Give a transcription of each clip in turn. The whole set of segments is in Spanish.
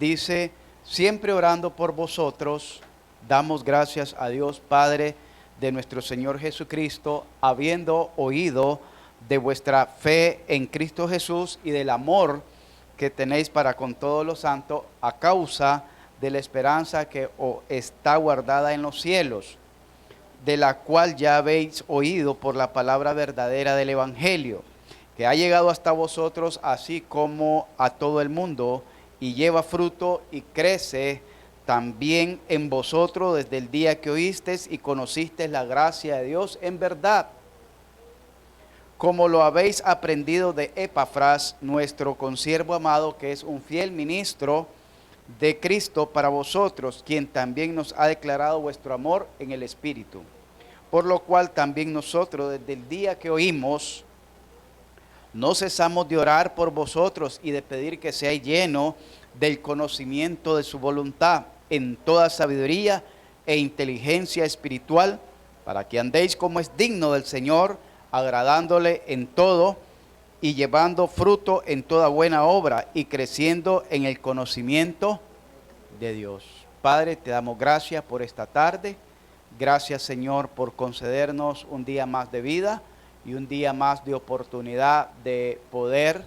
dice: siempre orando por vosotros, damos gracias a Dios Padre de nuestro Señor Jesucristo, habiendo oído de vuestra fe en Cristo Jesús y del amor que tenéis para con todos los santos, a causa de la esperanza que os está guardada en los cielos, de la cual ya habéis oído por la palabra verdadera del Evangelio, que ha llegado hasta vosotros, así como a todo el mundo, y lleva fruto y crece también en vosotros desde el día que oísteis y conocisteis la gracia de Dios en verdad, como lo habéis aprendido de Epafras, nuestro consiervo amado, que es un fiel ministro de Cristo para vosotros, quien también nos ha declarado vuestro amor en el Espíritu. Por lo cual también nosotros, desde el día que oímos, no cesamos de orar por vosotros y de pedir que seáis llenos del conocimiento de su voluntad, en toda sabiduría e inteligencia espiritual, para que andéis como es digno del Señor, agradándole en todo y llevando fruto en toda buena obra y creciendo en el conocimiento de Dios. Padre, te damos gracias por esta tarde. Gracias, Señor, por concedernos un día más de vida y un día más de oportunidad de poder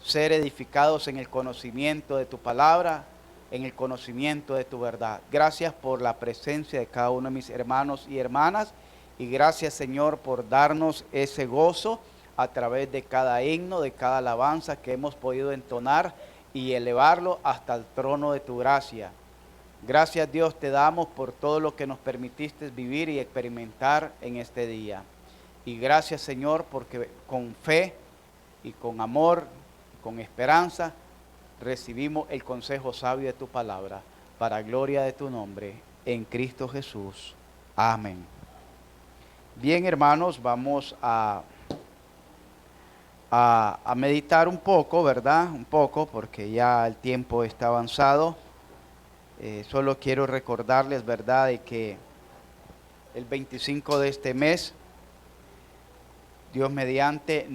ser edificados en el conocimiento de tu palabra, en el conocimiento de tu verdad. Gracias por la presencia de cada uno de mis hermanos y hermanas, y gracias, Señor, por darnos ese gozo a través de cada himno, de cada alabanza que hemos podido entonar y elevarlo hasta el trono de tu gracia. Gracias, Dios, te damos por todo lo que nos permitiste vivir y experimentar en este día. Y gracias, Señor, porque con fe y con amor, con esperanza, recibimos el consejo sabio de tu palabra, para gloria de tu nombre, en Cristo Jesús. Amén. Bien, hermanos, vamos a meditar un poco, ¿verdad? Un poco, porque ya el tiempo está avanzado. Solo quiero recordarles, ¿verdad?, de que el 25 de este mes, Dios mediante,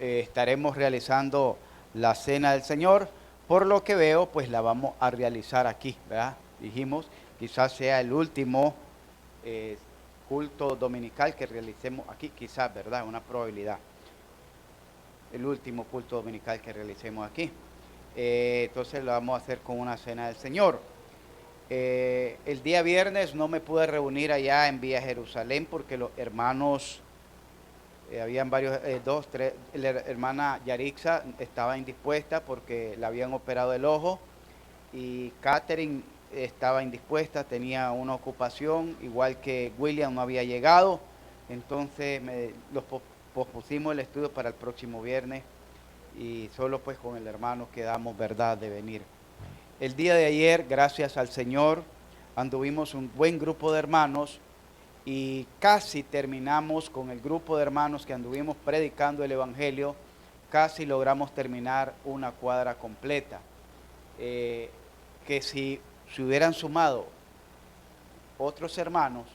estaremos realizando la Cena del Señor. Por lo que veo, pues la vamos a realizar aquí, ¿verdad? Dijimos, quizás sea el último culto dominical que realicemos aquí, quizás, ¿verdad? Una probabilidad. El último culto dominical que realicemos aquí. Entonces lo vamos a hacer con una Cena del Señor. El día viernes no me pude reunir allá en Vía Jerusalén porque los hermanos, habían varios, dos, tres, la hermana Yarixa estaba indispuesta porque le habían operado el ojo, y Catherine estaba indispuesta, tenía una ocupación, igual que William no había llegado. Entonces los pospusimos el estudio para el próximo viernes, y solo pues con el hermano quedamos, ¿verdad?, de venir. El día de ayer, gracias al Señor, anduvimos un buen grupo de hermanos y casi terminamos con el grupo de hermanos que anduvimos predicando el Evangelio. Casi logramos terminar una cuadra completa, que si hubieran sumado otros hermanos,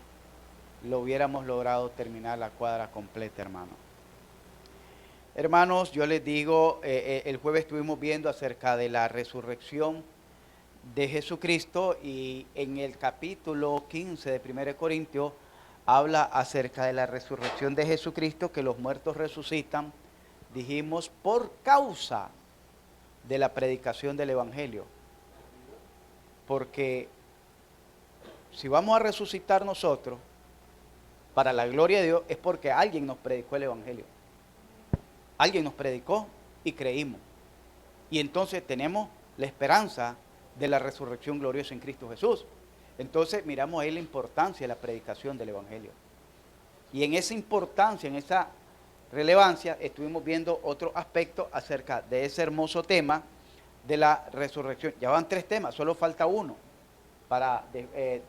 lo hubiéramos logrado terminar la cuadra completa, hermano. Hermanos, yo les digo, el jueves estuvimos viendo acerca de la resurrección de Jesucristo, y en el capítulo 15 de 1 Corintios habla acerca de la resurrección de Jesucristo, que los muertos resucitan, dijimos, por causa de la predicación del Evangelio. Porque si vamos a resucitar nosotros, para la gloria de Dios, es porque alguien nos predicó el Evangelio. Alguien nos predicó y creímos. Y entonces tenemos la esperanza de la resurrección gloriosa en Cristo Jesús. Entonces miramos ahí la importancia de la predicación del Evangelio. Y en esa importancia, en esa relevancia, estuvimos viendo otro aspecto acerca de ese hermoso tema de la resurrección. Ya van 3 temas, solo falta uno para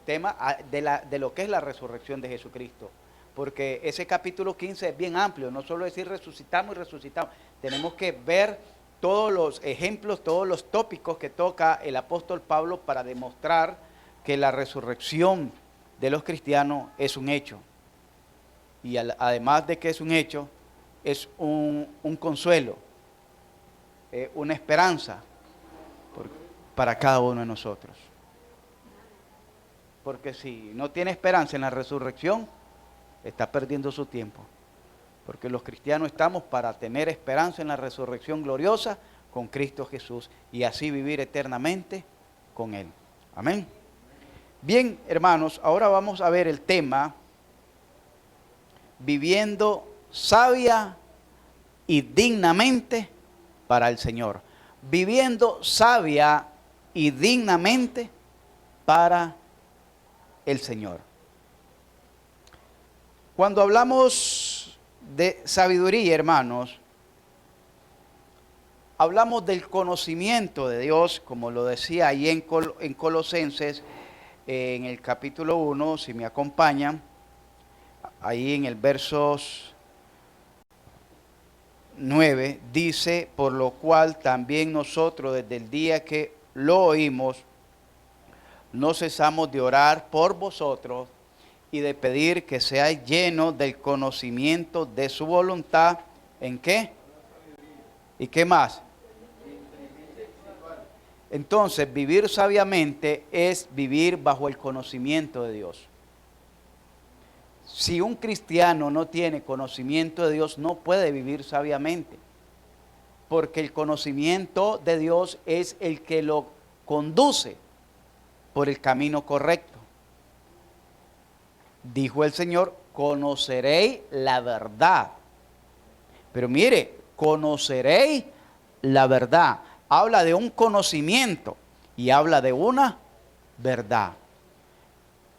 tema de lo que es la resurrección de Jesucristo. Porque ese capítulo 15 es bien amplio, no solo decir resucitamos y resucitamos. Tenemos que ver todos los ejemplos, todos los tópicos que toca el apóstol Pablo para demostrar que la resurrección de los cristianos es un hecho. Y además de que es un hecho, es un consuelo, una esperanza para cada uno de nosotros. Porque si no tiene esperanza en la resurrección, está perdiendo su tiempo. Porque los cristianos estamos para tener esperanza en la resurrección gloriosa con Cristo Jesús y así vivir eternamente con Él. Amén. Bien, hermanos, ahora vamos a ver el tema viviendo sabia y dignamente para el Señor. Viviendo sabia y dignamente para el Señor. Cuando hablamos de sabiduría, hermanos, hablamos del conocimiento de Dios, como lo decía ahí en Colosenses, en el capítulo 1, si me acompañan, ahí en el versos 9, dice, por lo cual también nosotros desde el día que lo oímos, no cesamos de orar por vosotros y de pedir que seáis llenos del conocimiento de su voluntad. ¿En qué? ¿Y qué más? Entonces, vivir sabiamente es vivir bajo el conocimiento de Dios. Si un cristiano no tiene conocimiento de Dios, no puede vivir sabiamente, porque el conocimiento de Dios es el que lo conduce por el camino correcto. Dijo el Señor, conoceréis la verdad. Pero mire, conoceréis la verdad. Habla de un conocimiento y habla de una verdad.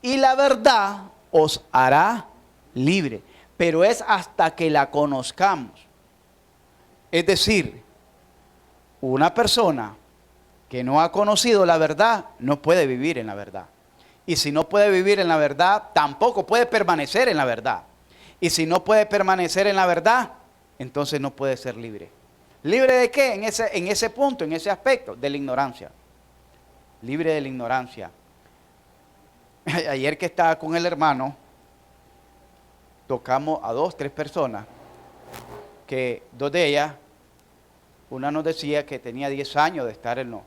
Y la verdad os hará libre, pero es hasta que la conozcamos. Es decir, una persona que no ha conocido la verdad no puede vivir en la verdad. Y si no puede vivir en la verdad, tampoco puede permanecer en la verdad. Y si no puede permanecer en la verdad, entonces no puede ser libre. ¿Libre de qué? En ese punto, en ese aspecto, de la ignorancia. Libre de la ignorancia. Ayer que estaba con el hermano, tocamos a 2, 3 personas, que 2 de ellas, una nos decía que tenía 10 años de estar en la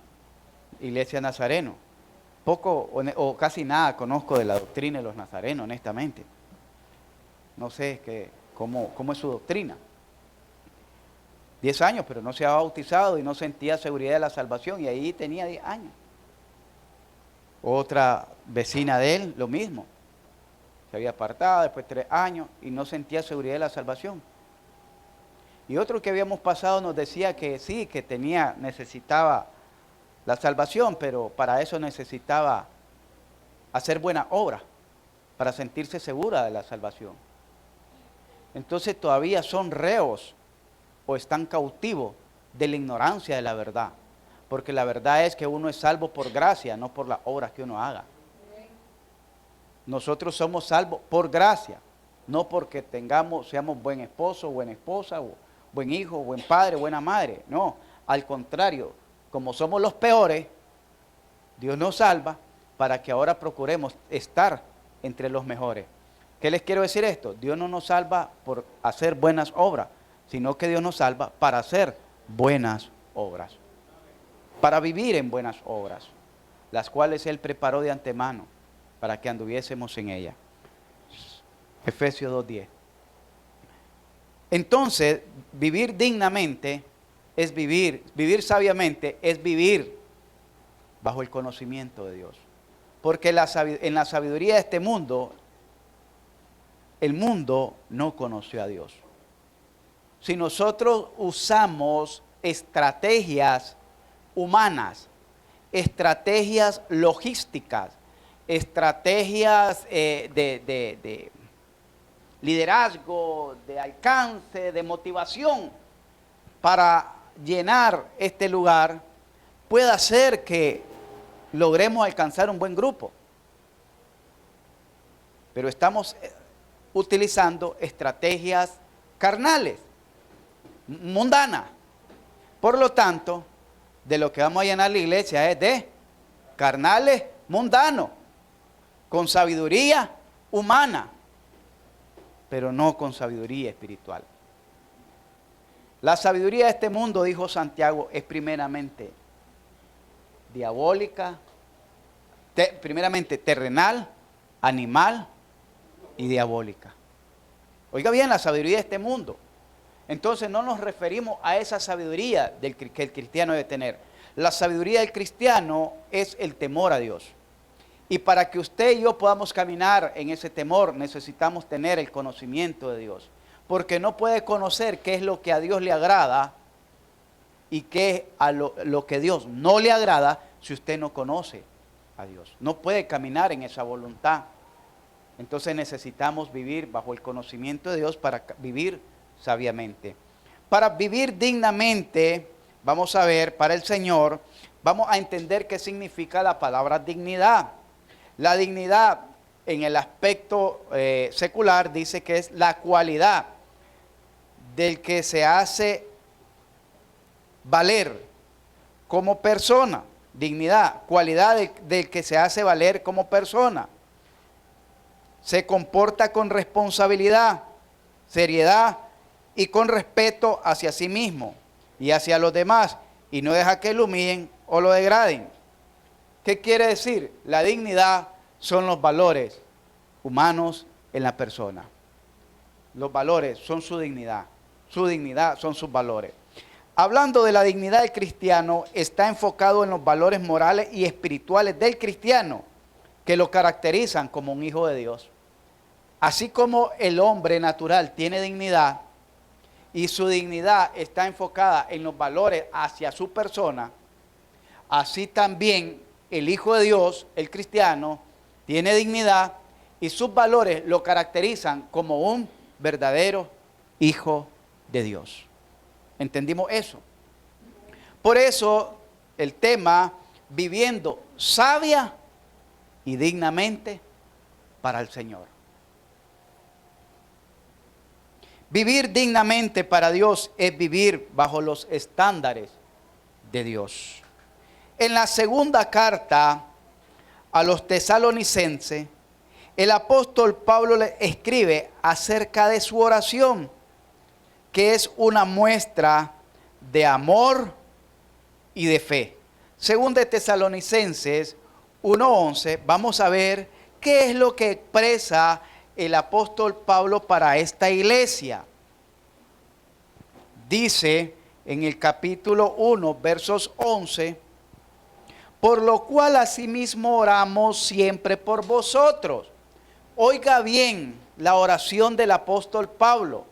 iglesia nazareno. Poco o casi nada conozco de la doctrina de los nazarenos, honestamente. No sé cómo es su doctrina. 10 años, pero no se ha bautizado y no sentía seguridad de la salvación, y ahí tenía 10 años. Otra vecina de él, lo mismo. Se había apartado después de 3 años y no sentía seguridad de la salvación. Y otro que habíamos pasado nos decía que sí, que necesitaba la salvación, pero para eso necesitaba hacer buena obra, para sentirse segura de la salvación. Entonces todavía son reos o están cautivos de la ignorancia de la verdad. Porque la verdad es que uno es salvo por gracia, no por las obras que uno haga. Nosotros somos salvos por gracia, no porque seamos buen esposo, buena esposa, buen hijo, buen padre, buena madre. No, al contrario, como somos los peores, Dios nos salva para que ahora procuremos estar entre los mejores. ¿Qué les quiero decir esto? Dios no nos salva por hacer buenas obras, sino que Dios nos salva para hacer buenas obras, para vivir en buenas obras, las cuales Él preparó de antemano para que anduviésemos en ellas. Efesios 2:10. Entonces, vivir dignamente es vivir sabiamente es vivir bajo el conocimiento de Dios. Porque en la sabiduría de este mundo, el mundo no conoció a Dios. Si nosotros usamos estrategias humanas, estrategias logísticas, estrategias de liderazgo, de alcance, de motivación para llenar este lugar, puede hacer que logremos alcanzar un buen grupo. Pero estamos utilizando estrategias carnales, mundanas. Por lo tanto, de lo que vamos a llenar la iglesia es de carnales mundanos, con sabiduría humana, pero no con sabiduría espiritual. La sabiduría de este mundo, dijo Santiago, es primeramente diabólica, primeramente terrenal, animal y diabólica. Oiga bien, la sabiduría de este mundo. Entonces no nos referimos a esa sabiduría que el cristiano debe tener. La sabiduría del cristiano es el temor a Dios. Y para que usted y yo podamos caminar en ese temor, necesitamos tener el conocimiento de Dios. Porque no puede conocer qué es lo que a Dios le agrada y qué es a lo que a Dios no le agrada si usted no conoce a Dios. No puede caminar en esa voluntad. Entonces necesitamos vivir bajo el conocimiento de Dios para vivir sabiamente. Para vivir dignamente, vamos a ver, para el Señor, vamos a entender qué significa la palabra dignidad. La dignidad en el aspecto secular dice que es la cualidad del que se hace valer como persona. Dignidad, cualidad del que se hace valer como persona. Se comporta con responsabilidad, seriedad y con respeto hacia sí mismo y hacia los demás, y no deja que lo humillen o lo degraden. ¿Qué quiere decir? La dignidad son los valores humanos en la persona. Los valores son su dignidad son sus valores. Hablando de la dignidad del cristiano, está enfocado en los valores morales y espirituales del cristiano que lo caracterizan como un hijo de Dios. Así como el hombre natural tiene dignidad y su dignidad está enfocada en los valores hacia su persona, así también el Hijo de Dios, el cristiano, tiene dignidad y sus valores lo caracterizan como un verdadero hijo de Dios. ¿Entendimos eso? Por eso el tema, viviendo sabia y dignamente para el Señor. Vivir dignamente para Dios es vivir bajo los estándares de Dios. En la segunda carta a los tesalonicenses, el apóstol Pablo le escribe acerca de su oración, que es una muestra de amor y de fe. Según de Tesalonicenses 1:11, vamos a ver qué es lo que expresa el apóstol Pablo para esta iglesia. Dice en el capítulo 1, versos 11, por lo cual asimismo oramos siempre por vosotros. Oiga bien la oración del apóstol Pablo,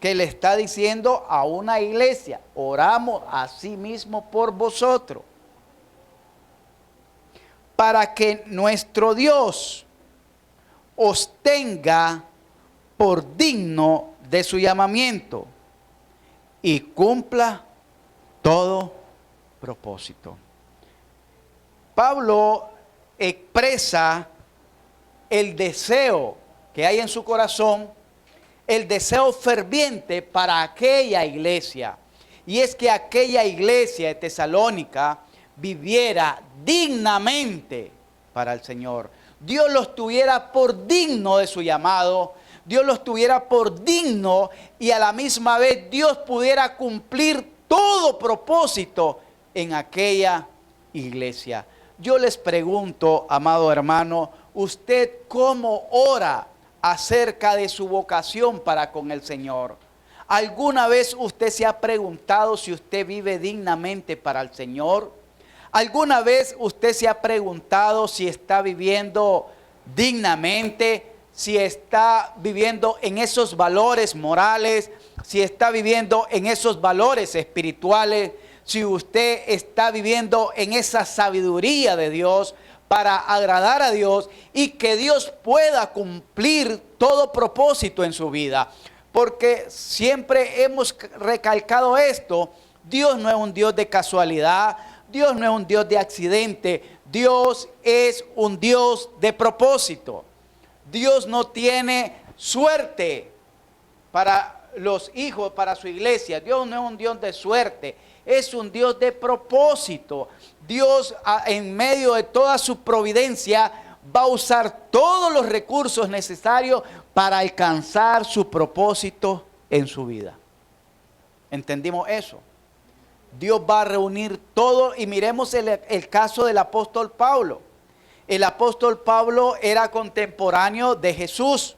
que le está diciendo a una iglesia, oramos asimismo por vosotros, para que nuestro Dios os tenga por digno de su llamamiento y cumpla todo propósito. Pablo expresa el deseo que hay en su corazón, el deseo ferviente para aquella iglesia. Y es que aquella iglesia de Tesalónica viviera dignamente para el Señor. Dios los tuviera por digno de su llamado, Dios los tuviera por digno y a la misma vez Dios pudiera cumplir todo propósito en aquella iglesia. Yo les pregunto, amado hermano, ¿usted cómo ora acerca de su vocación para con el Señor? ¿Alguna vez usted se ha preguntado si usted vive dignamente para el Señor? ¿Alguna vez usted se ha preguntado si está viviendo dignamente, si está viviendo en esos valores morales, si está viviendo en esos valores espirituales, si usted está viviendo en esa sabiduría de Dios para agradar a Dios y que Dios pueda cumplir todo propósito en su vida? Porque siempre hemos recalcado esto: Dios no es un Dios de casualidad, Dios no es un Dios de accidente, Dios es un Dios de propósito. Dios no tiene suerte para los hijos, para su iglesia. Dios no es un Dios de suerte, es un Dios de propósito. Dios, en medio de toda su providencia, va a usar todos los recursos necesarios para alcanzar su propósito en su vida. ¿Entendimos eso? Dios va a reunir todo y miremos el caso del apóstol Pablo. El apóstol Pablo era contemporáneo de Jesús,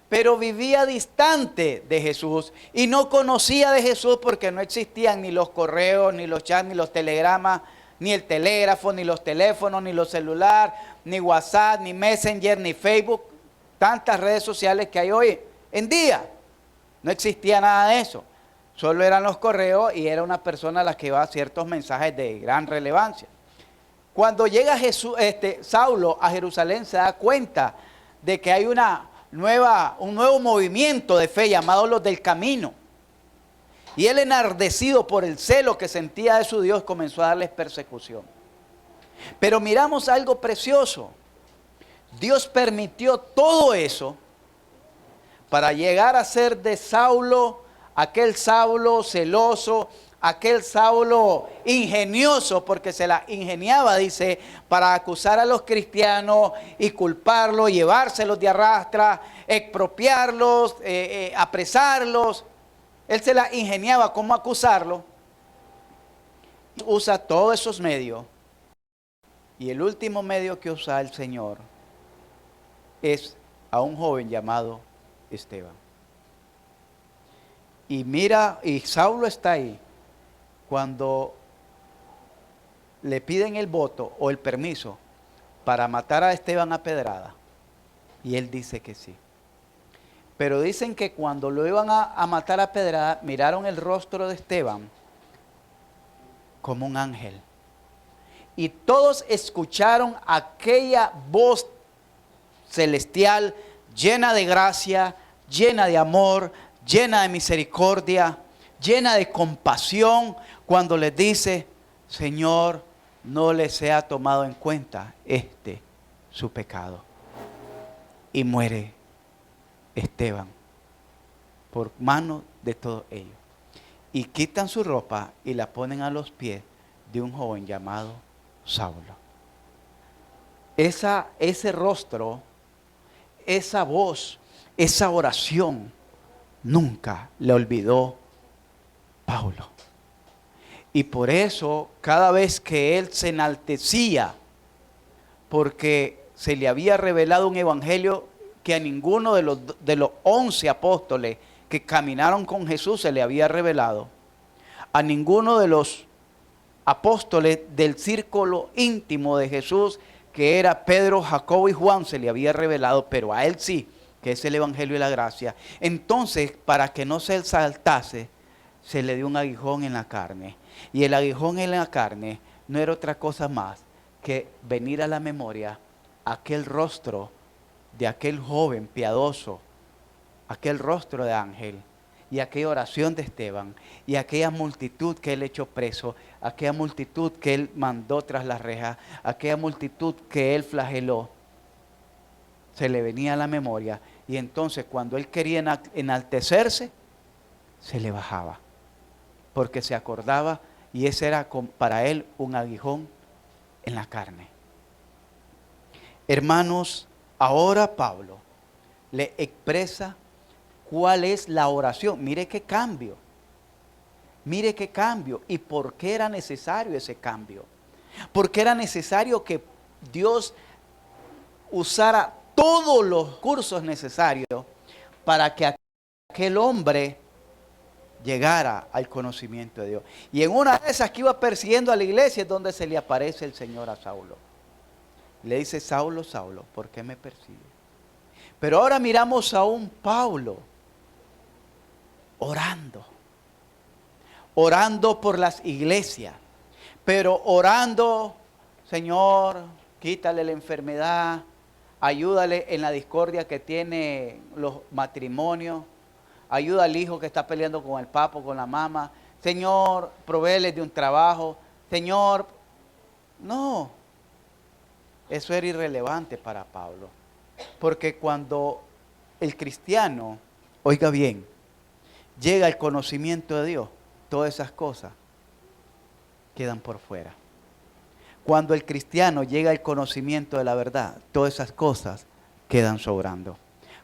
pero vivía distante de Jesús y no conocía de Jesús porque no existían ni los correos, ni los chats, ni los telegramas, ni el telégrafo, ni los teléfonos, ni los celulares, ni WhatsApp, ni Messenger, ni Facebook, tantas redes sociales que hay hoy en día. No existía nada de eso. Solo eran los correos y era una persona a la que iba ciertos mensajes de gran relevancia. Cuando llega Saulo a Jerusalén se da cuenta de que hay un nuevo movimiento de fe llamado los del camino. Y él, enardecido por el celo que sentía de su Dios, comenzó a darles persecución. Pero miramos algo precioso. Dios permitió todo eso para llegar a ser de Saulo, aquel Saulo celoso, aquel Saulo ingenioso, porque se la ingeniaba, dice, para acusar a los cristianos y culparlos, llevárselos de arrastra, expropiarlos, apresarlos. Él se la ingeniaba cómo acusarlo. Usa todos esos medios. Y el último medio que usa el Señor es a un joven llamado Esteban. Y mira, y Saulo está ahí cuando le piden el voto o el permiso para matar a Esteban a pedrada. Y él dice que sí. Pero dicen que cuando lo iban a matar a pedrada, miraron el rostro de Esteban como un ángel. Y todos escucharon aquella voz celestial llena de gracia, llena de amor, llena de misericordia, llena de compasión, cuando les dice: Señor, no les sea tomado en cuenta su pecado. Y muere Esteban por mano de todos ellos. Y quitan su ropa y la ponen a los pies de un joven llamado Saulo. Ese rostro, esa voz, esa oración, nunca le olvidó Pablo. Y por eso, cada vez que él se enaltecía, porque se le había revelado un evangelio que a ninguno de los 11 apóstoles que caminaron con Jesús se le había revelado, a ninguno de los apóstoles del círculo íntimo de Jesús, que era Pedro, Jacobo y Juan, se le había revelado, pero a él sí, que es el evangelio y la gracia. Entonces, para que no se exaltase, se le dio un aguijón en la carne. Y el aguijón en la carne no era otra cosa más que venir a la memoria aquel rostro de aquel joven piadoso, aquel rostro de ángel, y aquella oración de Esteban, y aquella multitud que él echó preso, aquella multitud que él mandó tras las rejas, aquella multitud que él flageló, se le venía a la memoria. Y entonces, cuando él quería enaltecerse, se le bajaba, porque se acordaba, y ese era para él un aguijón en la carne. Hermanos, ahora Pablo le expresa cuál es la oración. Mire qué cambio. Mire qué cambio. ¿Y por qué era necesario ese cambio? Porque era necesario que Dios usara todos los cursos necesarios para que aquel hombre llegara al conocimiento de Dios. Y en una de esas que iba persiguiendo a la iglesia es donde se le aparece el Señor a Saulo. Le dice: Saulo, Saulo, ¿por qué me persigues? Pero ahora miramos a un Pablo orando por las iglesias, pero orando: Señor, quítale la enfermedad, ayúdale en la discordia que tiene los matrimonios, ayuda al hijo que está peleando con el papá, con la mamá, Señor, provéele de un trabajo, Señor. No, eso era irrelevante para Pablo, porque cuando el cristiano, oiga bien, llega al conocimiento de Dios, todas esas cosas quedan por fuera. Cuando el cristiano llega al conocimiento de la verdad, todas esas cosas quedan sobrando,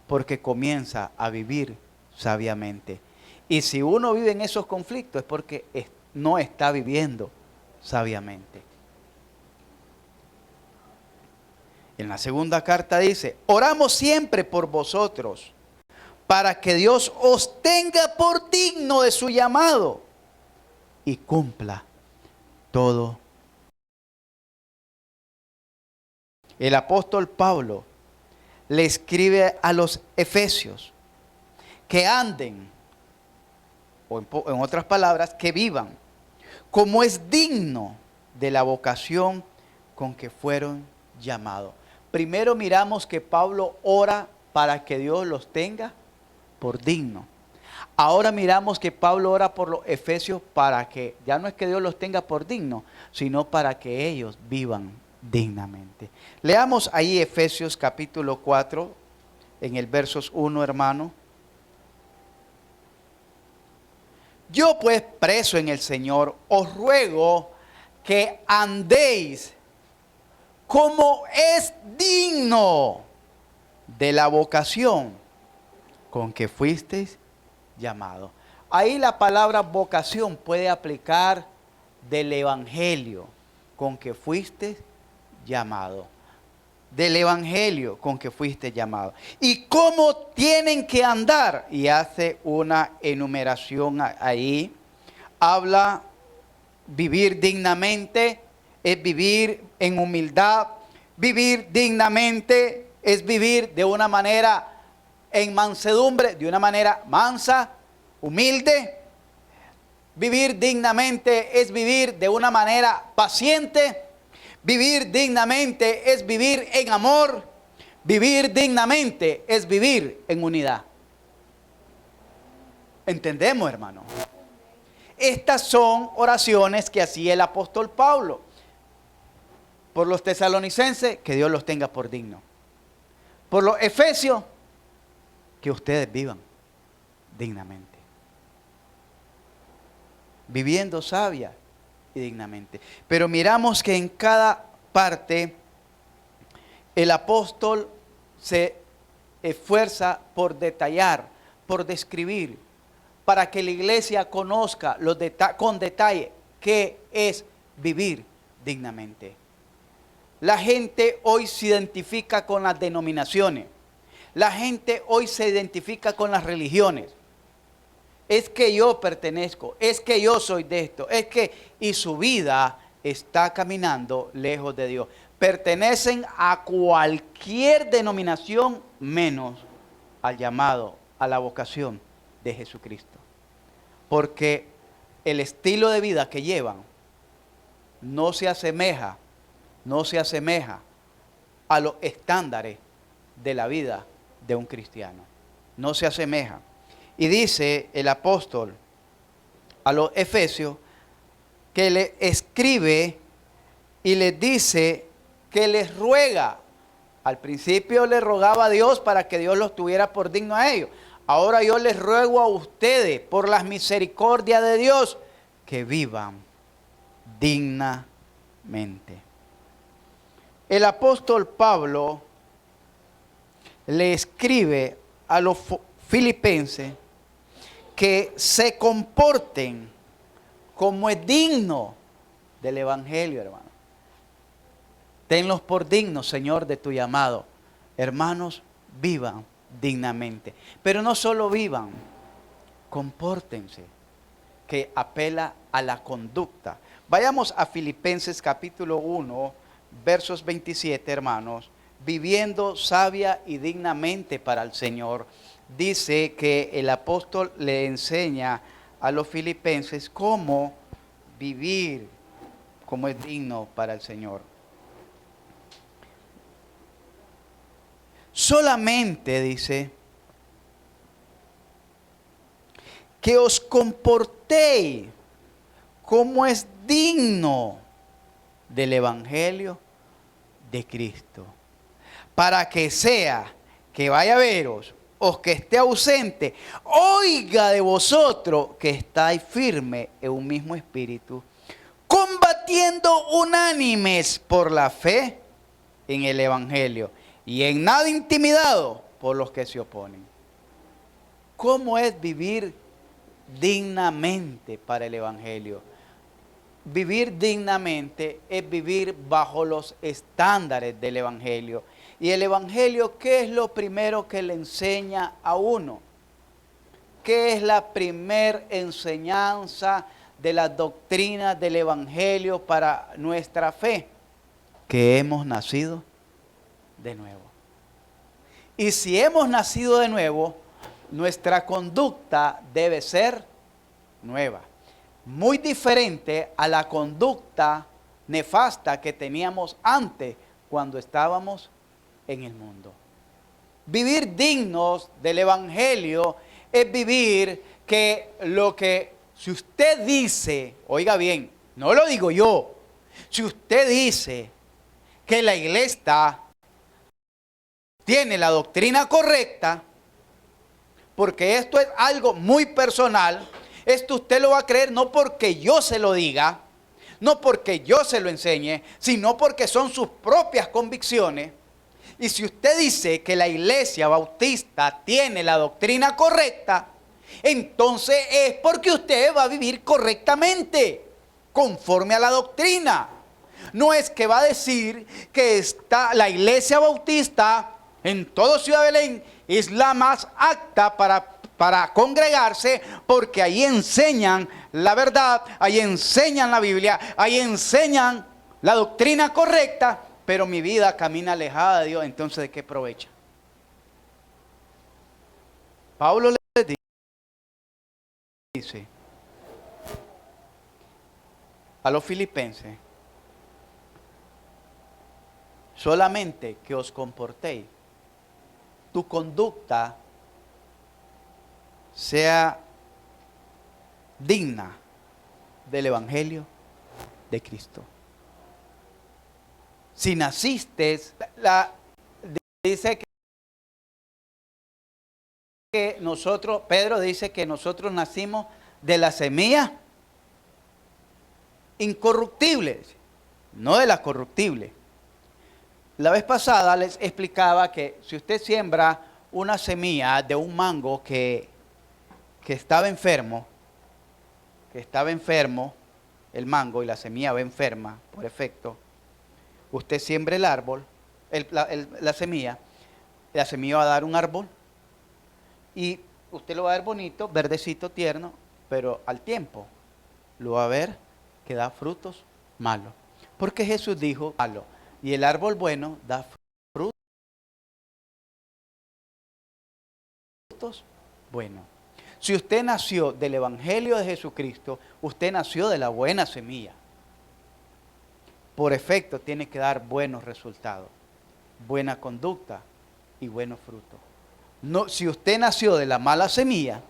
porque comienza a vivir sabiamente. Y si uno vive en esos conflictos es porque no está viviendo sabiamente. En la segunda carta dice, oramos siempre por vosotros, para que Dios os tenga por digno de su llamado y cumpla todo. El apóstol Pablo le escribe a los efesios que anden, o en otras palabras, que vivan como es digno de la vocación con que fueron llamados. Primero miramos que Pablo ora para que Dios los tenga por digno. Ahora miramos que Pablo ora por los efesios para que, ya no es que Dios los tenga por digno, sino para que ellos vivan dignamente. Leamos ahí Efesios capítulo 4, en el versos 1, hermano. Yo pues, preso en el Señor, os ruego que andéis como es digno de la vocación con que fuisteis llamados. Ahí la palabra vocación puede aplicar del evangelio con que fuiste llamado. Del evangelio con que fuiste llamado. ¿Y cómo tienen que andar? Y hace una enumeración ahí. Habla vivir dignamente, es vivir en humildad. Vivir dignamente es vivir de una manera en mansedumbre, de una manera mansa, humilde. Vivir dignamente es vivir de una manera paciente. Vivir dignamente es vivir en amor. Vivir dignamente es vivir en unidad. ¿Entendemos, hermano? Estas son oraciones que hacía el apóstol Pablo por los tesalonicenses, que Dios los tenga por digno. Por los efesios, que ustedes vivan dignamente. Viviendo sabia y dignamente. Pero miramos que en cada parte el apóstol se esfuerza por detallar, por describir, para que la iglesia conozca con detalle qué es vivir dignamente. La gente hoy se identifica con las denominaciones. La gente hoy se identifica con las religiones. Es que yo pertenezco, es que yo soy de esto, y su vida está caminando lejos de Dios. Pertenecen a cualquier denominación menos al llamado, a la vocación de Jesucristo. Porque el estilo de vida que llevan no se asemeja a los estándares de la vida de un cristiano. No se asemeja. Y dice el apóstol a los efesios que le escribe y les dice que les ruega. Al principio le rogaba a Dios para que Dios los tuviera por digno a ellos. Ahora yo les ruego a ustedes, por las misericordias de Dios, que vivan dignamente. El apóstol Pablo le escribe a los filipenses que se comporten como es digno del evangelio, hermano. Tenlos por dignos, Señor, de tu llamado. Hermanos, vivan dignamente. Pero no solo vivan, compórtense, que apela a la conducta. Vayamos a Filipenses capítulo 1, versos 27, hermanos. Viviendo sabia y dignamente para el Señor. Dice que el apóstol le enseña a los filipenses cómo vivir como es digno para el Señor. Solamente dice que os comportéis como es digno del evangelio de Cristo, para que sea que vaya a veros o que esté ausente, oiga de vosotros que estáis firmes en un mismo espíritu, combatiendo unánimes por la fe en el evangelio y en nada intimidado por los que se oponen. ¿Cómo es vivir dignamente para el evangelio? vivir dignamente es vivir bajo los estándares del Evangelio. Y el Evangelio, ¿qué es lo primero que le enseña a uno? ¿Qué es la primer enseñanza de las doctrinas del Evangelio para nuestra fe? Que hemos nacido de nuevo. Y si hemos nacido de nuevo, nuestra conducta debe ser nueva. Muy diferente a la conducta nefasta que teníamos antes cuando estábamos en el mundo. Vivir dignos del Evangelio es vivir que lo que, si usted dice, oiga bien, no lo digo yo, si usted dice que la iglesia tiene la doctrina correcta, porque esto es algo muy personal, esto usted lo va a creer no porque yo se lo diga, no porque yo se lo enseñe, sino porque son sus propias convicciones. Y si usted dice que la iglesia bautista tiene la doctrina correcta, entonces es porque usted va a vivir correctamente, conforme a la doctrina. No es que va a decir que la iglesia bautista en toda Ciudad Belén es la más apta para congregarse, porque ahí enseñan la verdad, ahí enseñan la Biblia, ahí enseñan la doctrina correcta, pero mi vida camina alejada de Dios. Entonces, ¿de qué provecha? Pablo le dice a los filipenses: solamente que os comportéis, tu conducta sea digna del Evangelio de Cristo. Si naciste, dice que nosotros, Pedro dice que nosotros nacimos de la semilla incorruptible, no de la corruptible. La vez pasada les explicaba que si usted siembra una semilla de un mango que estaba enfermo, el mango, y la semilla va enferma por efecto, usted siembra el árbol, la semilla va a dar un árbol y usted lo va a ver bonito, verdecito, tierno, pero al tiempo lo va a ver que da frutos malos. Porque Jesús dijo malo, y el árbol bueno da frutos buenos. Si usted nació del Evangelio de Jesucristo, usted nació de la buena semilla. Por efecto, tiene que dar buenos resultados, buena conducta y buenos frutos. No, si usted nació de la mala semilla,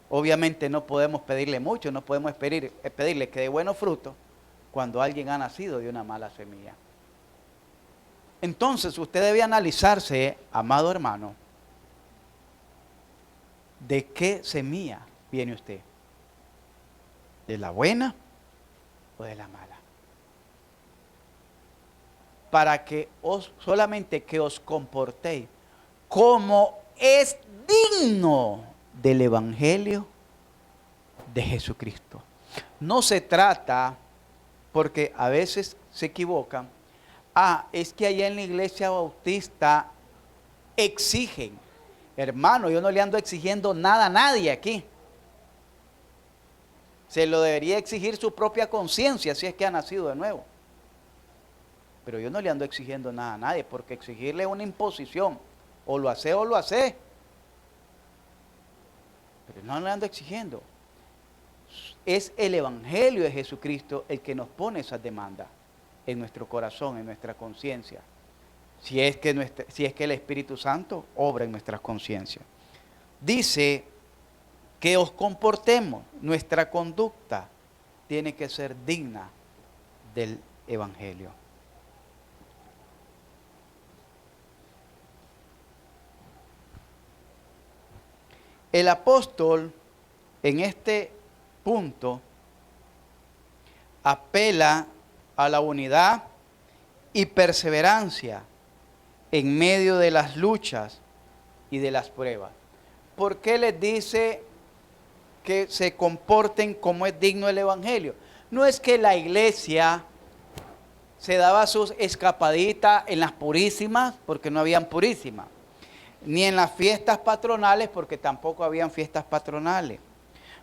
obviamente no podemos pedirle mucho, no podemos pedirle que dé buenos frutos cuando alguien ha nacido de una mala semilla. Entonces, usted debe analizarse, amado hermano, ¿de qué semilla viene usted? ¿De la buena o de la mala? Para que solamente que os comportéis como es digno del Evangelio de Jesucristo. No se trata, porque a veces se equivocan, es que allá en la iglesia bautista exigen. Hermano, yo no le ando exigiendo nada a nadie aquí. Se lo debería exigir su propia conciencia si es que ha nacido de nuevo. Pero yo no le ando exigiendo nada a nadie, porque exigirle es una imposición. O lo hace o lo hace. Pero no le ando exigiendo. Es el Evangelio de Jesucristo el que nos pone esas demandas en nuestro corazón, en nuestra conciencia. Si es que el Espíritu Santo obra en nuestras conciencias. Dice que os comportemos, nuestra conducta tiene que ser digna del Evangelio. El apóstol en este punto apela a la unidad y perseverancia en medio de las luchas y de las pruebas. ¿Por qué les dice que se comporten como es digno el Evangelio? No es que la iglesia se daba sus escapaditas en las purísimas, porque no habían purísimas, ni en las fiestas patronales, porque tampoco habían fiestas patronales.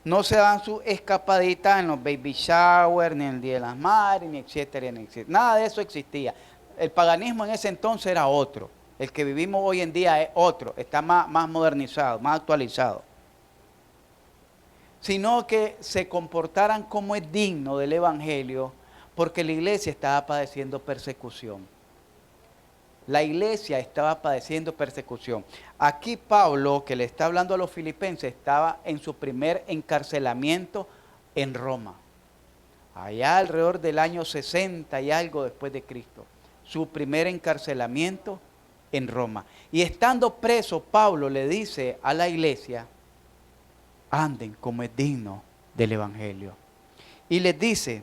No se daban sus escapaditas en los baby shower, ni en el Día de las Madres, ni etcétera, ni etcétera. Nada de eso existía. El paganismo en ese entonces era otro. El que vivimos hoy en día es otro, está más modernizado, más actualizado. Sino que se comportaran como es digno del Evangelio, porque la iglesia estaba padeciendo persecución. La iglesia estaba padeciendo persecución. Aquí Pablo, que le está hablando a los filipenses, estaba en su primer encarcelamiento en Roma. Allá alrededor del año 60 y algo después de Cristo. Su primer encarcelamiento en Roma. Y estando preso, Pablo le dice a la iglesia, anden como es digno del Evangelio. Y les dice,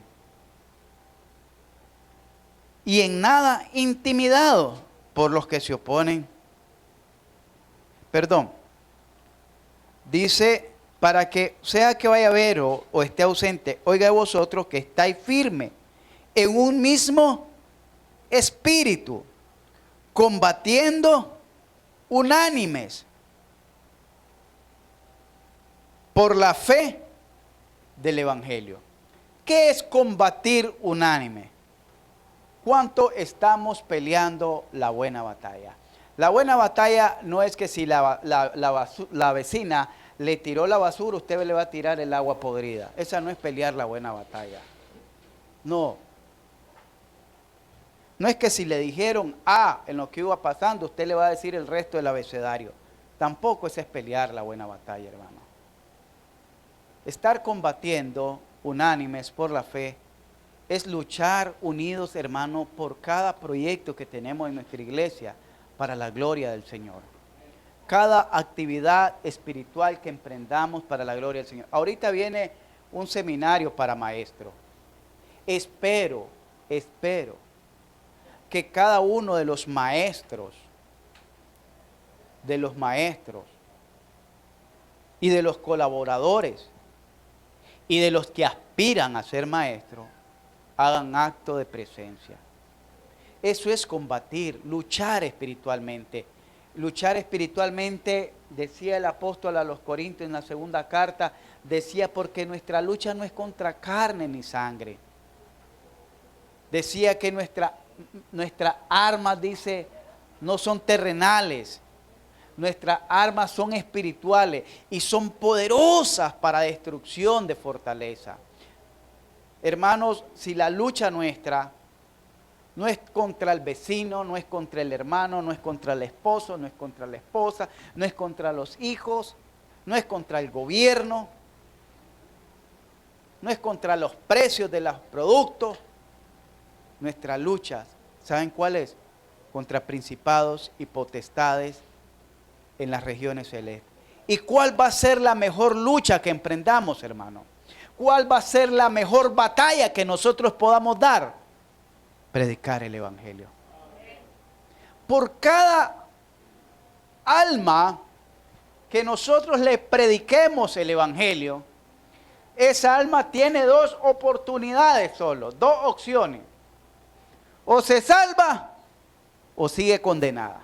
y en nada intimidados por los que se oponen. Perdón. Dice, para que sea que vaya a ver o esté ausente, oiga vosotros que estáis firmes en un mismo espíritu, combatiendo unánimes por la fe del Evangelio. ¿Qué es combatir unánime? ¿Cuánto estamos peleando la buena batalla? La buena batalla no es que si la vecina le tiró la basura, usted le va a tirar el agua podrida. Esa no es pelear la buena batalla. No. No es que si le dijeron A en lo que iba pasando, usted le va a decir el resto del abecedario. Tampoco esa es pelear la buena batalla, hermano. Estar combatiendo unánimes por la fe es luchar unidos, hermano, por cada proyecto que tenemos en nuestra iglesia para la gloria del Señor. Cada actividad espiritual que emprendamos para la gloria del Señor. Ahorita viene un seminario para maestros. Espero que cada uno de los maestros y de los colaboradores y de los que aspiran a ser maestros hagan acto de presencia. Eso es combatir, luchar espiritualmente. Luchar espiritualmente, decía el apóstol a los Corintios en la segunda carta, decía porque nuestra lucha no es contra carne ni sangre. Decía que nuestras armas, dice, no son terrenales. Nuestras armas son espirituales y son poderosas para destrucción de fortaleza. Hermanos, si la lucha nuestra no es contra el vecino, no es contra el hermano, no es contra el esposo, no es contra la esposa, no es contra los hijos, no es contra el gobierno, no es contra los precios de los productos. Nuestra lucha, ¿saben cuál es? Contra principados y potestades en las regiones celestes. ¿Y cuál va a ser la mejor lucha que emprendamos, hermano? ¿Cuál va a ser la mejor batalla que nosotros podamos dar? Predicar el Evangelio. Por cada alma que nosotros le prediquemos el Evangelio, esa alma tiene dos oportunidades solo, dos opciones. O se salva o sigue condenada.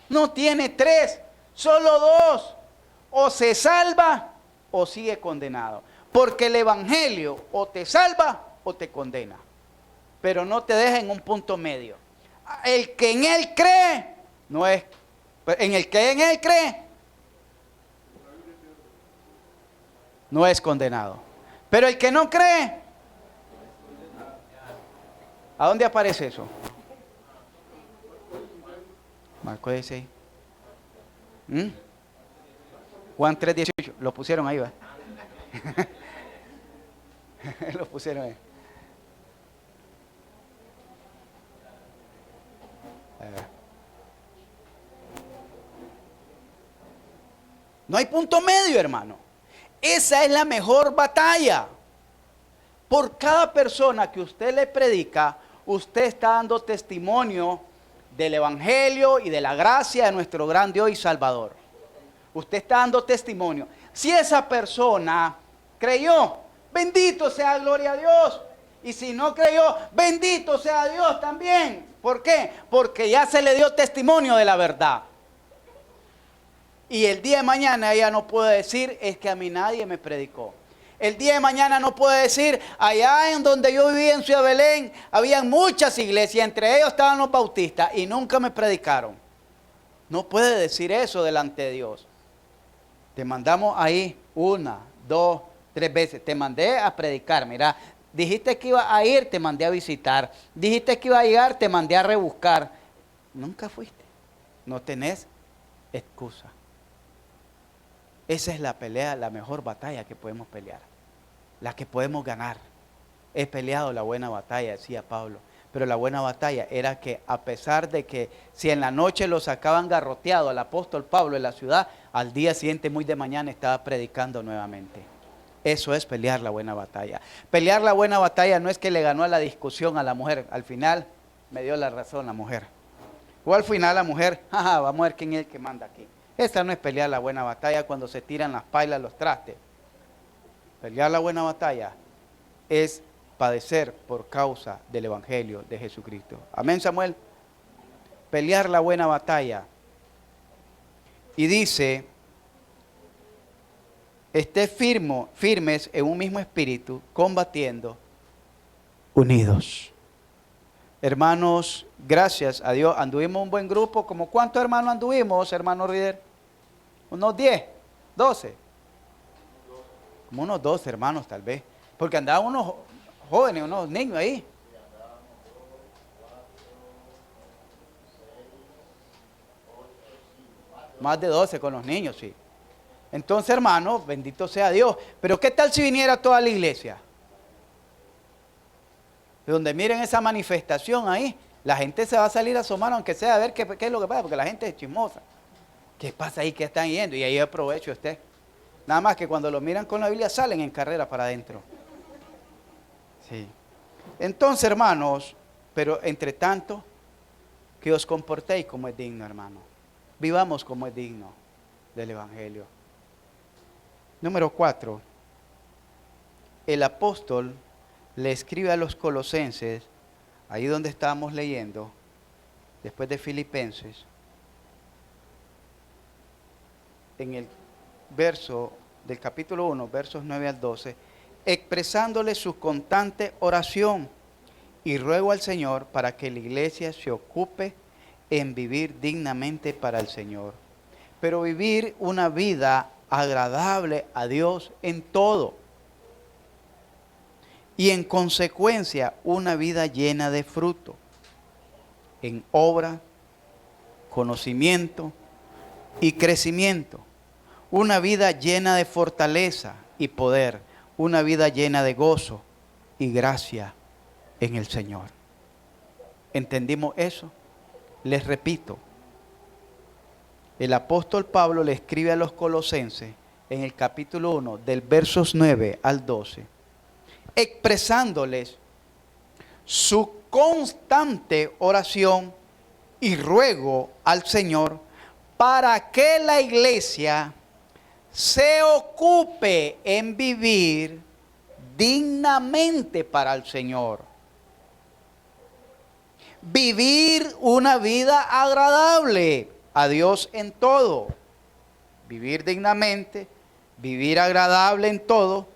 No tiene tres, solo dos. O se salva o sigue condenado. Porque el Evangelio o te salva o te condena. Pero no te deja en un punto medio. El que en él cree, no es. En el que en él cree, no es condenado. Pero el que no cree, ¿a dónde aparece eso? Marcos 16. Juan 3:18. Lo pusieron ahí, ¿va? Lo pusieron ahí. No hay punto medio, hermano. Esa es la mejor batalla. Por cada persona que usted le predica, usted está dando testimonio del Evangelio y de la gracia de nuestro gran Dios y Salvador. Usted está dando testimonio. Si esa persona creyó, bendito sea, gloria a Dios. Y si no creyó, bendito sea Dios también. ¿Por qué? Porque ya se le dio testimonio de la verdad. Y el día de mañana ella no puede decir, es que a mí nadie me predicó. El día de mañana no puede decir, allá en donde yo vivía en Ciudad Belén, habían muchas iglesias, entre ellos estaban los bautistas y nunca me predicaron. No puede decir eso delante de Dios. Te mandamos ahí 1, 2, 3 veces. Te mandé a predicar, mira. Dijiste que iba a ir, te mandé a visitar. Dijiste que iba a llegar, te mandé a rebuscar. Nunca fuiste. No tenés excusa. Esa es la pelea, la mejor batalla que podemos pelear. La que podemos ganar. He peleado la buena batalla, decía Pablo. Pero la buena batalla era que a pesar de que si en la noche lo sacaban garroteado al apóstol Pablo en la ciudad, al día siguiente muy de mañana estaba predicando nuevamente. Eso es pelear la buena batalla. Pelear la buena batalla no es que le ganó a la discusión a la mujer. Al final me dio la razón la mujer. O al final la mujer, jaja, vamos a ver quién es el que manda aquí. Esa no es pelear la buena batalla cuando se tiran las pailas, los trastes. Pelear la buena batalla es padecer por causa del Evangelio de Jesucristo. Amén, Samuel. Pelear la buena batalla. Y dice, esté firmes en un mismo espíritu, combatiendo, unidos. Hermanos, gracias a Dios, anduvimos un buen grupo. ¿Como cuántos hermanos anduvimos, hermano Rider? Unos 10, 12. Como unos 12 hermanos tal vez. Porque andaban unos jóvenes, unos niños ahí. Más de 12 con los niños, sí. Entonces, hermanos, bendito sea Dios. Pero ¿qué tal si viniera toda la iglesia? Donde miren esa manifestación ahí, la gente se va a salir a asomar, aunque sea a ver qué es lo que pasa, porque la gente es chismosa. ¿Qué pasa ahí? ¿Qué están yendo? Y ahí aprovecho usted. Nada más que cuando lo miran con la Biblia salen en carrera para adentro. Sí. Entonces, hermanos, pero entre tanto, que os comportéis como es digno, hermano. Vivamos como es digno del Evangelio. Número 4. El apóstol le escribe a los colosenses, ahí donde estábamos leyendo, después de Filipenses, en el verso del capítulo 1, versos 9 al 12, expresándole su constante oración y ruego al Señor para que la iglesia se ocupe en vivir dignamente para el Señor, pero vivir una vida agradable a Dios en todo y en consecuencia una vida llena de fruto, en obra, conocimiento y crecimiento, una vida llena de fortaleza y poder, una vida llena de gozo y gracia en el Señor. ¿Entendimos eso? Les repito, el apóstol Pablo le escribe a los colosenses en el capítulo 1, del versos 9 al 12, expresándoles su constante oración y ruego al Señor para que la iglesia se ocupe en vivir dignamente para el Señor. Vivir una vida agradable a Dios en todo. Vivir dignamente, vivir agradable en todo.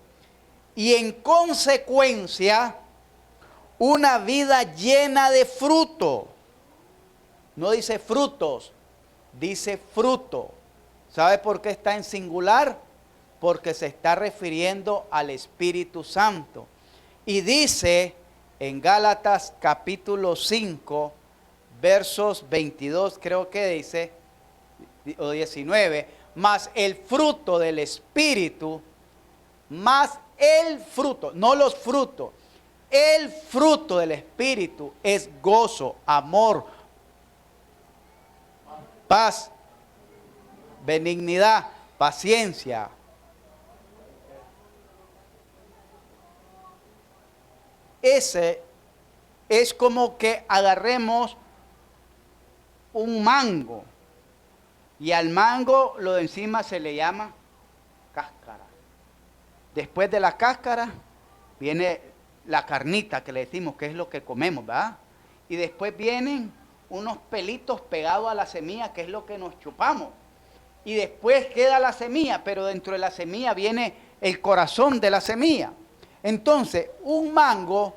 Y en consecuencia, una vida llena de fruto. No dice frutos, dice fruto. ¿Sabe por qué está en singular? Porque se está refiriendo al Espíritu Santo. Y dice en Gálatas capítulo 5, versos 22, creo que dice, o 19, más el fruto del Espíritu, más el fruto, no los frutos, el fruto del Espíritu es gozo, amor, paz, benignidad, paciencia. Ese es como que agarremos un mango y al mango lo de encima se le llama cáscara. Después de la cáscara viene la carnita que le decimos que es lo que comemos, ¿verdad? Y después vienen unos pelitos pegados a la semilla, que es lo que nos chupamos. Y después queda la semilla, pero dentro de la semilla viene el corazón de la semilla. Entonces, un mango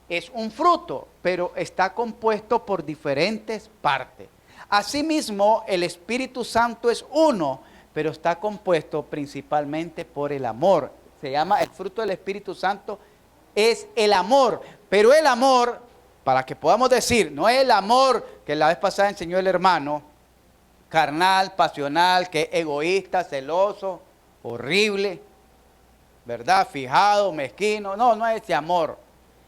es un fruto, pero está compuesto por diferentes partes. Asimismo, el Espíritu Santo es uno, pero está compuesto principalmente por el amor. Se llama, el fruto del Espíritu Santo es el amor, pero el amor, para que podamos decir, no es el amor que la vez pasada enseñó el hermano, carnal, pasional, que es egoísta, celoso, horrible, ¿verdad? Fijado, mezquino. No, no es ese amor.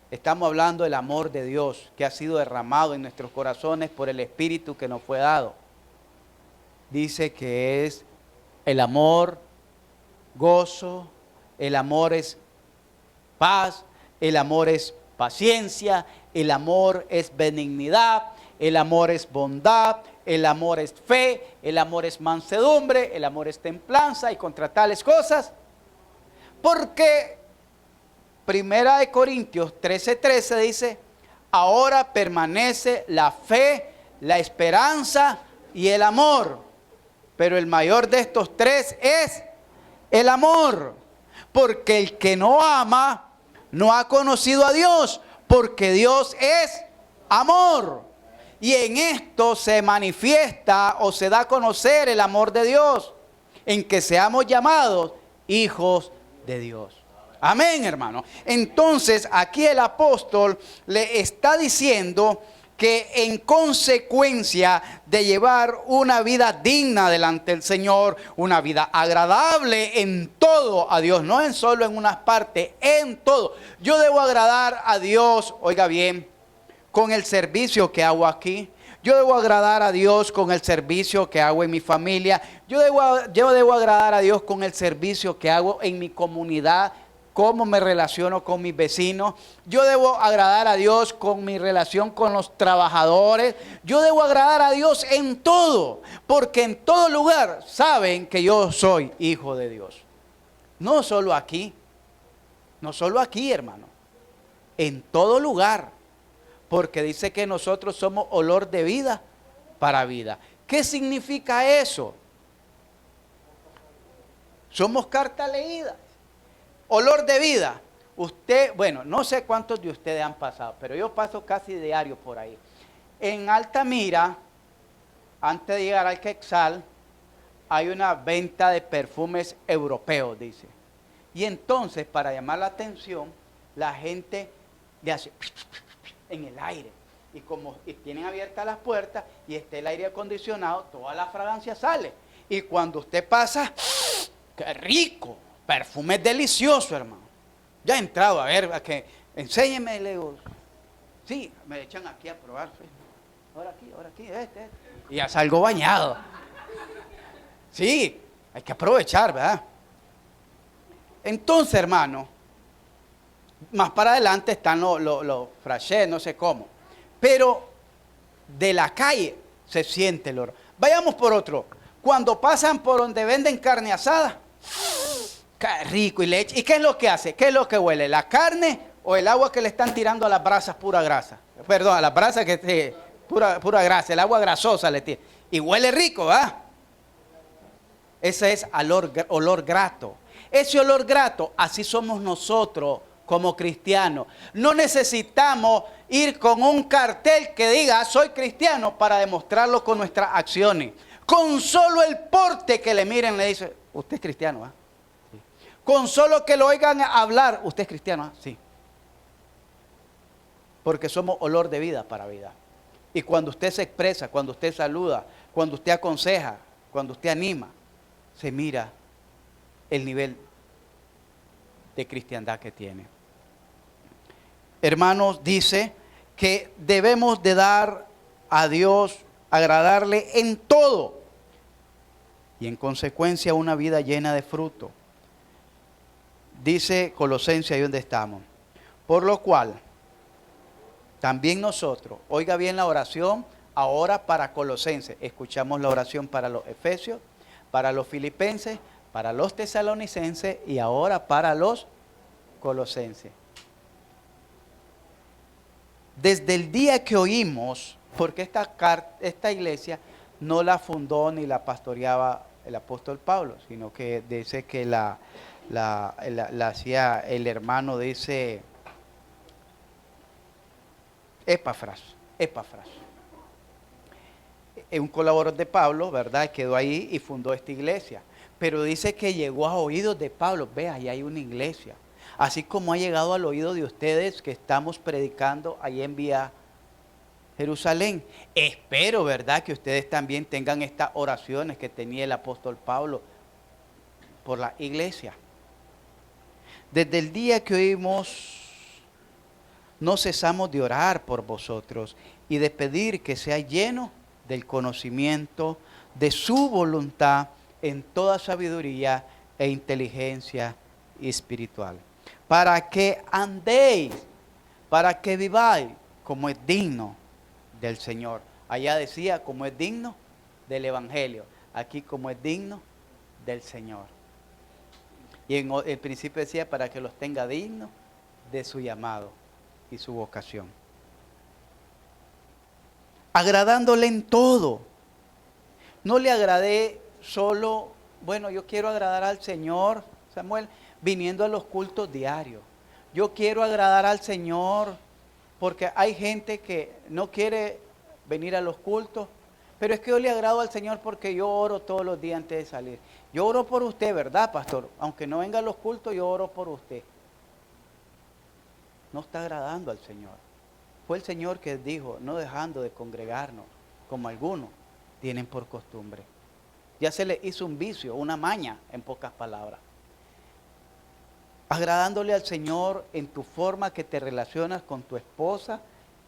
Estamos hablando del amor de Dios que ha sido derramado en nuestros corazones por el Espíritu que nos fue dado. Dice que es el amor, gozo, el amor es paz, el amor es paciencia, el amor es benignidad, el amor es bondad, el amor es fe, el amor es mansedumbre, el amor es templanza, y contra tales cosas. Porque Primera de Corintios 13:13 dice, ahora permanece la fe, la esperanza y el amor. Pero el mayor de estos tres es el amor. Porque el que no ama no ha conocido a Dios, porque Dios es amor. Y en esto se manifiesta o se da a conocer el amor de Dios, en que seamos llamados hijos de Dios. Amén, hermano. Entonces, aquí el apóstol le está diciendo que en consecuencia de llevar una vida digna delante del Señor, una vida agradable en todo a Dios, no en solo en unas partes, en todo. Yo debo agradar a Dios, oiga bien, con el servicio que hago aquí. Yo debo agradar a Dios con el servicio que hago en mi familia. Yo debo agradar a Dios con el servicio que hago en mi comunidad, cómo me relaciono con mis vecinos. Yo debo agradar a Dios con mi relación con los trabajadores. Yo debo agradar a Dios en todo, porque en todo lugar saben que yo soy hijo de Dios. No solo aquí, no solo aquí, hermano, en todo lugar, porque dice que nosotros somos olor de vida para vida. ¿Qué significa eso? Somos carta leída. Olor de vida. Usted, bueno, no sé cuántos de ustedes han pasado, pero yo paso casi diario por ahí. En Altamira, antes de llegar al Quetzal, hay una venta de perfumes europeos, dice. Y entonces, para llamar la atención, la gente le hace en el aire. Y como tienen abiertas las puertas y está el aire acondicionado, toda la fragancia sale. Y cuando usted pasa, ¡qué rico! Perfume es delicioso, hermano. Ya he entrado a ver, a que enséñeme, le digo. Sí, me echan aquí a probar. Ahora aquí, este. Y ya salgo bañado. Sí, hay que aprovechar, ¿verdad? Entonces, hermano, más para adelante están los frachés, no sé cómo. Pero de la calle se siente el olor. Vayamos por otro. Cuando pasan por donde venden carne asada, qué rico, y leche. ¿Y qué es lo que hace? ¿Qué es lo que huele? ¿La carne o el agua que le están tirando a las brasas pura grasa? Perdón, a las brasas que pura grasa, el agua grasosa le tira. Y huele rico, ¿verdad? Ese es olor grato. Ese olor grato, así somos nosotros como cristianos. No necesitamos ir con un cartel que diga soy cristiano para demostrarlo con nuestras acciones. Con solo el porte que le miren le dice, usted es cristiano, ¿ah? Sí. Con solo que lo oigan hablar, usted es cristiano, ¿ah? Sí. Porque somos olor de vida para vida. Y cuando usted se expresa, cuando usted saluda, cuando usted aconseja, cuando usted anima, se mira el nivel de cristiandad que tiene. Hermanos, dice que debemos de dar a Dios, agradarle en todo. Y en consecuencia una vida llena de fruto. Dice Colosenses, ahí donde estamos. Por lo cual, también nosotros, oiga bien la oración, ahora para Colosenses. Escuchamos la oración para los Efesios, para los Filipenses, para los Tesalonicenses y ahora para los Colosenses. Desde el día que oímos, porque esta iglesia no la fundó ni la pastoreaba el apóstol Pablo, sino que dice que la hacía el hermano, dice Epafras. Un colaborador de Pablo, ¿verdad? Quedó ahí y fundó esta iglesia. Pero dice que llegó a oídos de Pablo. Ve, ahí hay una iglesia. Así como ha llegado al oído de ustedes que estamos predicando ahí en Vía Jerusalén. Espero, ¿verdad?, que ustedes también tengan estas oraciones que tenía el apóstol Pablo por la iglesia. Desde el día que oímos, no cesamos de orar por vosotros y de pedir que sea lleno del conocimiento de su voluntad en toda sabiduría e inteligencia espiritual, para que andéis, para que viváis como es digno del Señor. Allá decía como es digno del Evangelio, aquí como es digno del Señor. Y en el principio decía para que los tenga dignos de su llamado y su vocación. Agradándole en todo. No le agradé solo, bueno, yo quiero agradar al Señor, Samuel, viniendo a los cultos diarios. Yo quiero agradar al Señor porque hay gente que no quiere venir a los cultos, pero es que yo le agrado al Señor porque yo oro todos los días antes de salir. Yo oro por usted, ¿verdad, pastor? Aunque no venga a los cultos, yo oro por usted. No está agradando al Señor. Fue el Señor que dijo, no dejando de congregarnos, como algunos tienen por costumbre. Ya se le hizo un vicio, una maña, en pocas palabras. Agradándole al Señor en tu forma que te relacionas con tu esposa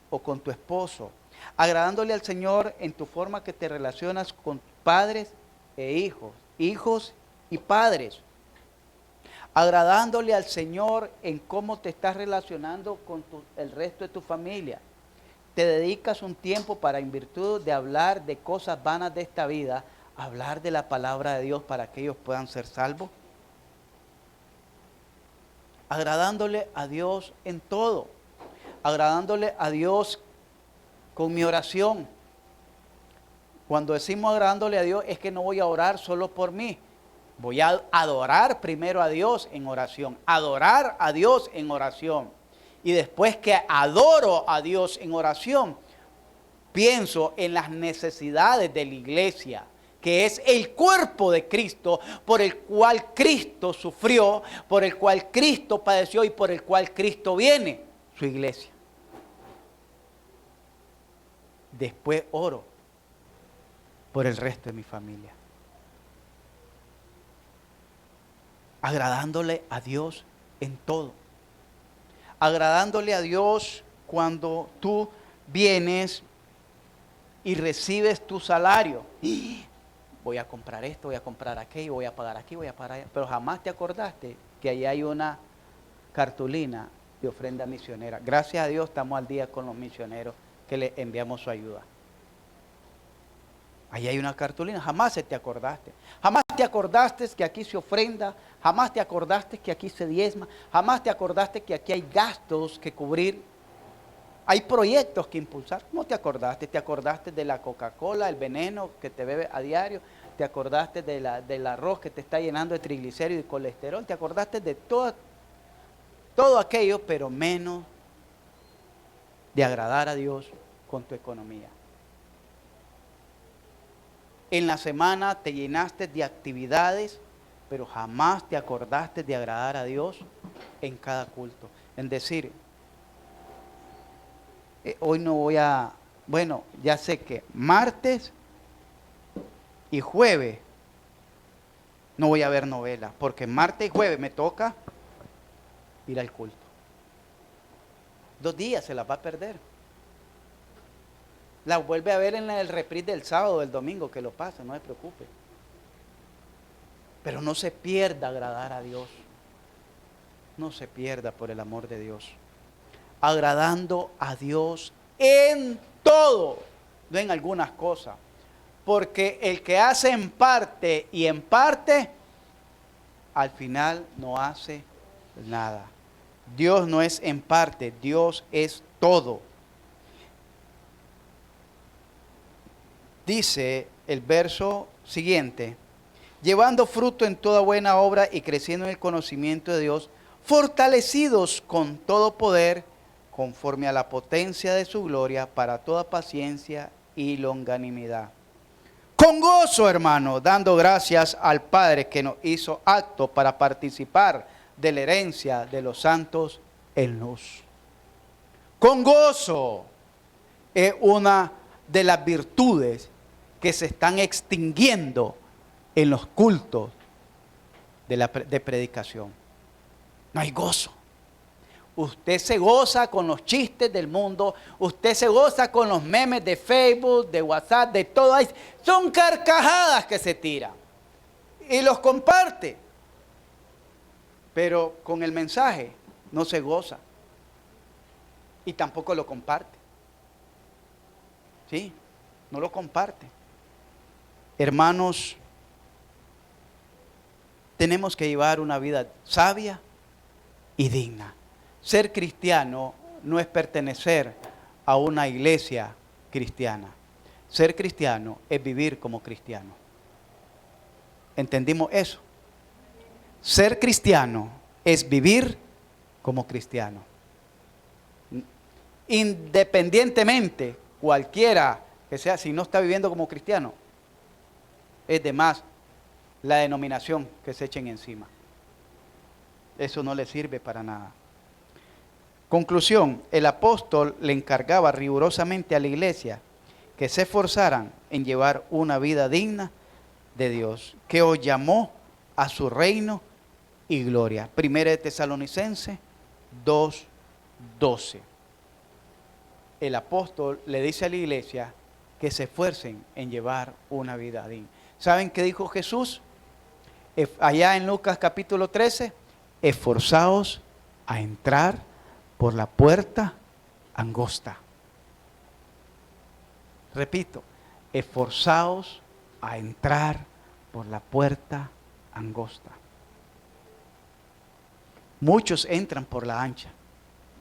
o con tu esposo. Agradándole al Señor en tu forma que te relacionas con padres e hijos y padres. Agradándole al Señor en cómo te estás relacionando con el resto de tu familia. Te dedicas un tiempo para, en virtud de hablar de cosas vanas de esta vida, hablar de la palabra de Dios para que ellos puedan ser salvos. Agradándole a Dios en todo. Agradándole a Dios con mi oración. Cuando decimos agradándole a Dios es que no voy a orar solo por mí. Voy a adorar primero a Dios en oración. Adorar a Dios en oración. Y después que adoro a Dios en oración, pienso en las necesidades de la iglesia, que es el cuerpo de Cristo, por el cual Cristo sufrió, por el cual Cristo padeció y por el cual Cristo viene, su iglesia. Después oro por el resto de mi familia. Agradándole a Dios en todo. Agradándole a Dios cuando tú vienes y recibes tu salario. Voy a comprar esto, voy a comprar aquello, voy a pagar aquí, voy a pagar allá. Pero jamás te acordaste que ahí hay una cartulina de ofrenda misionera. Gracias a Dios estamos al día con los misioneros que les enviamos su ayuda. Ahí hay una cartulina, jamás se te acordaste. Jamás te acordaste que aquí se ofrenda, jamás te acordaste que aquí se diezma, jamás te acordaste que aquí hay gastos que cubrir, hay proyectos que impulsar. ¿Cómo te acordaste? ¿Te acordaste de la Coca-Cola, el veneno que te bebe a diario? ¿Te acordaste del arroz que te está llenando de triglicéridos y colesterol? ¿Te acordaste de todo aquello, pero menos de agradar a Dios con tu economía? En la semana te llenaste de actividades, pero jamás te acordaste de agradar a Dios en cada culto. En decir, hoy no voy a, bueno, ya sé que martes y jueves no voy a ver novelas, porque martes y jueves me toca ir al culto. 2 días se las va a perder. La vuelve a ver en el reprise del sábado o del domingo, que lo pase, no se preocupe. Pero no se pierda agradar a Dios. No se pierda por el amor de Dios. Agradando a Dios en todo, no en algunas cosas. Porque el que hace en parte y en parte, al final no hace nada. Dios no es en parte, Dios es todo. Dice el verso siguiente, llevando fruto en toda buena obra y creciendo en el conocimiento de Dios, fortalecidos con todo poder, conforme a la potencia de su gloria, para toda paciencia y longanimidad. Con gozo, hermano, dando gracias al Padre que nos hizo apto para participar de la herencia de los santos en luz. Con gozo es una de las virtudes que se están extinguiendo en los cultos de predicación. No hay gozo. Usted se goza con los chistes del mundo, usted se goza con los memes de Facebook, de WhatsApp, de todo ahí. Son carcajadas que se tiran y los comparte. Pero con el mensaje no se goza y tampoco lo comparte. ¿Sí? No lo comparte. Hermanos, tenemos que llevar una vida sabia y digna. Ser cristiano no es pertenecer a una iglesia cristiana. Ser cristiano es vivir como cristiano. ¿Entendimos eso? Ser cristiano es vivir como cristiano. Independientemente, cualquiera que sea, si no está viviendo como cristiano, es de más la denominación que se echen encima. Eso no le sirve para nada. Conclusión, el apóstol le encargaba rigurosamente a la iglesia que se esforzaran en llevar una vida digna de Dios, que os llamó a su reino y gloria. Primera de Tesalonicenses 2:12. El apóstol le dice a la iglesia que se esfuercen en llevar una vida digna. ¿Saben qué dijo Jesús? Allá en Lucas capítulo 13, esforzaos a entrar por la puerta angosta. Repito, esforzaos a entrar por la puerta angosta. Muchos entran por la ancha,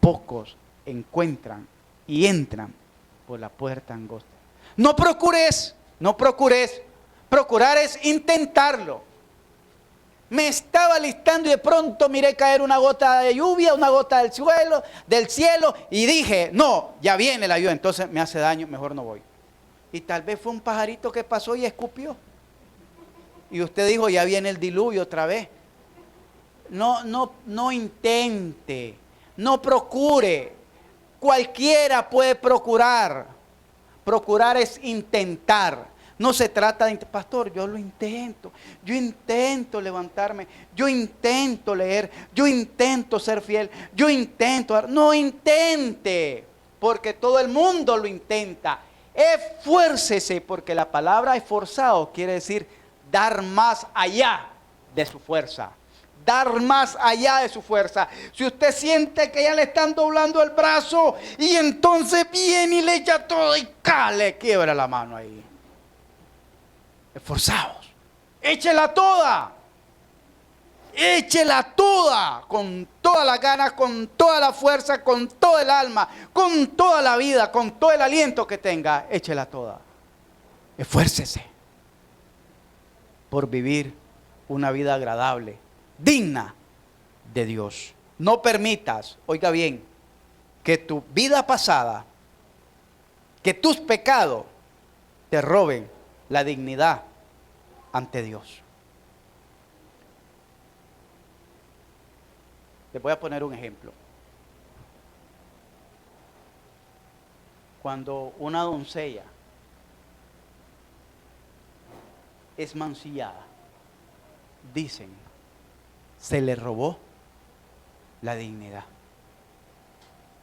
pocos encuentran y entran por la puerta angosta. No procures, procurar es intentarlo. Me estaba listando y de pronto miré caer una gota de lluvia, una gota del cielo y dije, no, ya viene la lluvia, entonces me hace daño, mejor no voy. Y tal vez fue un pajarito que pasó y escupió. Y usted dijo, ya viene el diluvio otra vez. No intente, no procure. Cualquiera puede procurar. Procurar es intentar. No se trata de, pastor, yo lo intento. Yo intento levantarme. Yo intento leer. Yo intento ser fiel. Yo intento. No intente, porque todo el mundo lo intenta. Esfuércese, porque la palabra esforzado quiere decir dar más allá de su fuerza. Dar más allá de su fuerza. Si usted siente que ya le están doblando el brazo y entonces viene y le echa todo y le quiebra la mano ahí. Esforzados. Échela toda. Échela toda. Con todas las ganas, con toda la fuerza, con todo el alma, con toda la vida, con todo el aliento que tenga. Échela toda. Esfuércese por vivir una vida agradable, digna de Dios. No permitas, oiga bien, que tu vida pasada, que tus pecados te roben la dignidad ante Dios. Les voy a poner un ejemplo. Cuando una doncella es mancillada, dicen, se le robó la dignidad.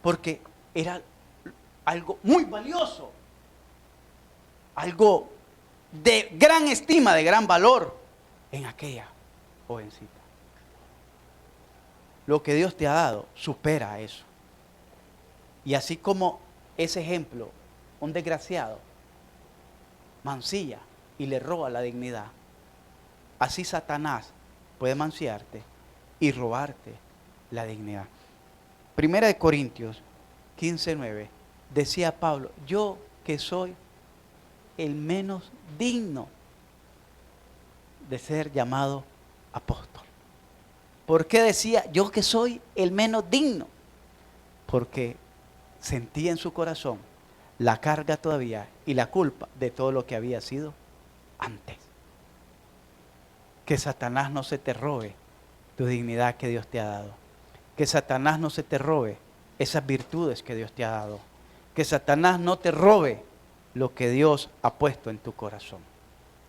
Porque era algo muy valioso, algo de gran estima, de gran valor en aquella jovencita. Lo que Dios te ha dado supera eso. Y así como ese ejemplo, un desgraciado mancilla y le roba la dignidad, así Satanás puede mancillarte y robarte la dignidad. Primera de Corintios 15:9, decía Pablo, yo que soy el menos digno de ser llamado apóstol. ¿Por qué decía yo que soy el menos digno? Porque sentía en su corazón la carga todavía y la culpa de todo lo que había sido antes. Que Satanás no se te robe tu dignidad que Dios te ha dado. Que Satanás no se te robe esas virtudes que Dios te ha dado. Que Satanás no te robe lo que Dios ha puesto en tu corazón.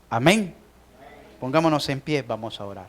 Amén. Pongámonos en pie, vamos a orar.